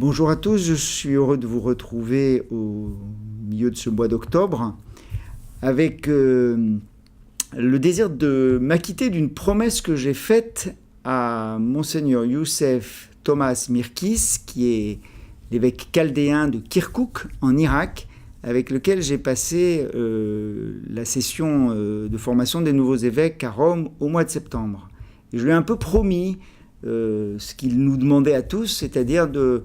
Bonjour à tous, je suis heureux de vous retrouver au milieu de ce mois d'octobre avec le désir de m'acquitter d'une promesse que j'ai faite à Monseigneur Youssef Thomas Mirkis, qui est l'évêque chaldéen de Kirkouk en Irak, avec lequel j'ai passé la session de formation des nouveaux évêques à Rome au mois de septembre. Et je lui ai un peu promis ce qu'il nous demandait à tous, c'est-à-dire de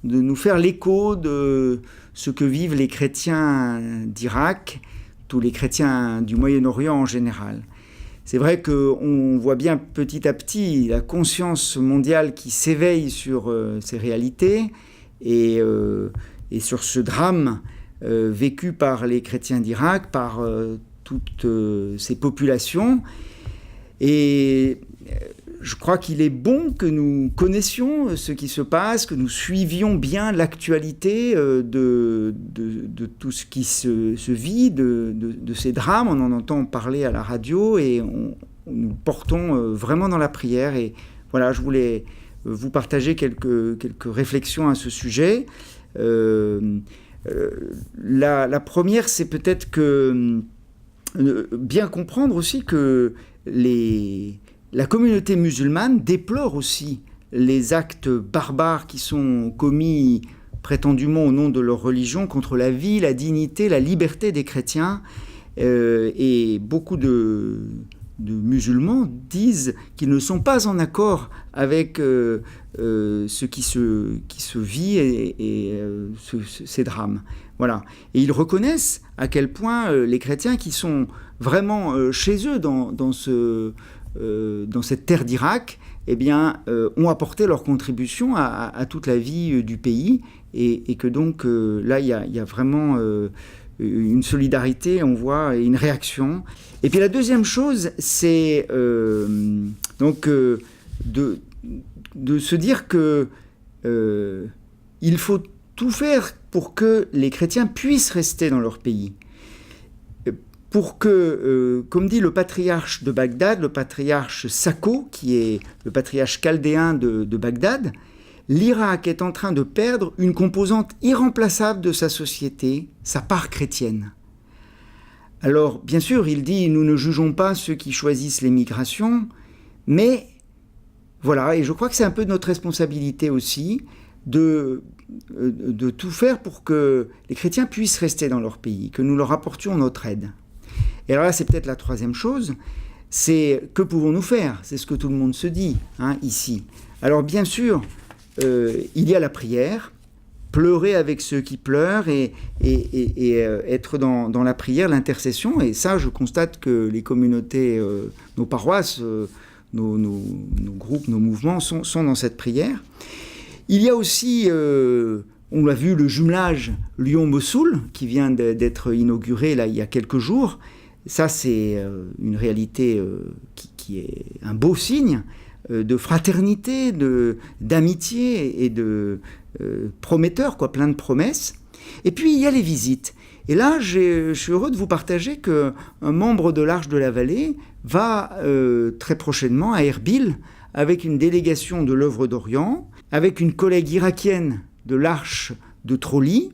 nous faire l'écho de ce que vivent les chrétiens d'Irak, tous les chrétiens du Moyen-Orient en général. C'est vrai qu'on voit bien petit à petit la conscience mondiale qui s'éveille sur ces réalités et sur ce drame vécu par les chrétiens d'Irak, par toutes ces populations. Et je crois qu'il est bon que nous connaissions ce qui se passe, que nous suivions bien l'actualité de tout ce qui se vit, de ces drames. On en entend parler à la radio et nous portons vraiment dans la prière. Et voilà, je voulais vous partager quelques réflexions à ce sujet. La première, c'est peut-être que bien comprendre aussi que la communauté musulmane déplore aussi les actes barbares qui sont commis prétendument au nom de leur religion contre la vie, la dignité, la liberté des chrétiens. Et beaucoup de musulmans disent qu'ils ne sont pas en accord avec ce qui se vit et ces drames. Voilà. Et ils reconnaissent à quel point les chrétiens qui sont vraiment chez eux dans cette terre d'Irak, eh bien, ont apporté leur contribution à toute la vie du pays et que donc là, il y a vraiment une solidarité, on voit, et une réaction. Et puis la deuxième chose, c'est donc de se dire que il faut tout faire pour que les chrétiens puissent rester dans leur pays. Pour que, comme dit le patriarche de Bagdad, le patriarche Sako, qui est le patriarche chaldéen de Bagdad, l'Irak est en train de perdre une composante irremplaçable de sa société, sa part chrétienne. Alors, bien sûr, il dit, nous ne jugeons pas ceux qui choisissent l'émigration, mais voilà, et je crois que c'est un peu notre responsabilité aussi de tout faire pour que les chrétiens puissent rester dans leur pays, que nous leur apportions notre aide. Et alors là, c'est peut-être la troisième chose, c'est que pouvons-nous faire ? C'est ce que tout le monde se dit ici. Alors bien sûr, il y a la prière, pleurer avec ceux qui pleurent et être dans la prière, l'intercession. Et ça, je constate que les communautés, nos paroisses, nos groupes, nos mouvements sont dans cette prière. Il y a aussi, on l'a vu, le jumelage Lyon-Mossoul qui vient d'être inauguré là, il y a quelques jours. Ça, c'est une réalité qui est un beau signe de fraternité, d'amitié et de prometteur, plein de promesses. Et puis, il y a les visites. Et là, je suis heureux de vous partager qu'un membre de l'Arche de la Vallée va très prochainement à Erbil avec une délégation de l'Œuvre d'Orient, avec une collègue irakienne de l'Arche de Troli,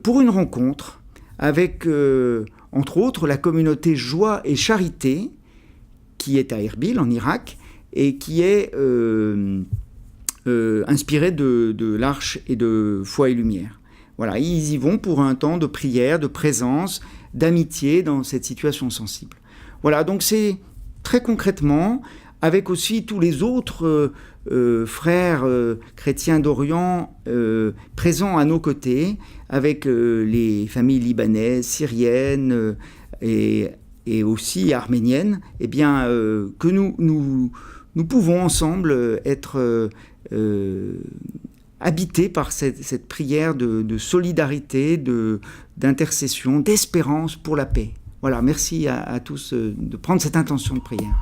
pour une rencontre avec, entre autres, la communauté Joie et Charité, qui est à Erbil, en Irak, et qui est inspirée de l'Arche et de Foi et Lumière. Voilà, ils y vont pour un temps de prière, de présence, d'amitié dans cette situation sensible. Voilà, donc c'est très concrètement, avec aussi tous les autres frères chrétiens d'Orient présents à nos côtés, avec les familles libanaises, syriennes et aussi arméniennes, eh bien, que nous pouvons ensemble être habités par cette prière de solidarité, d'intercession, d'espérance pour la paix. Voilà, merci à tous de prendre cette intention de prière.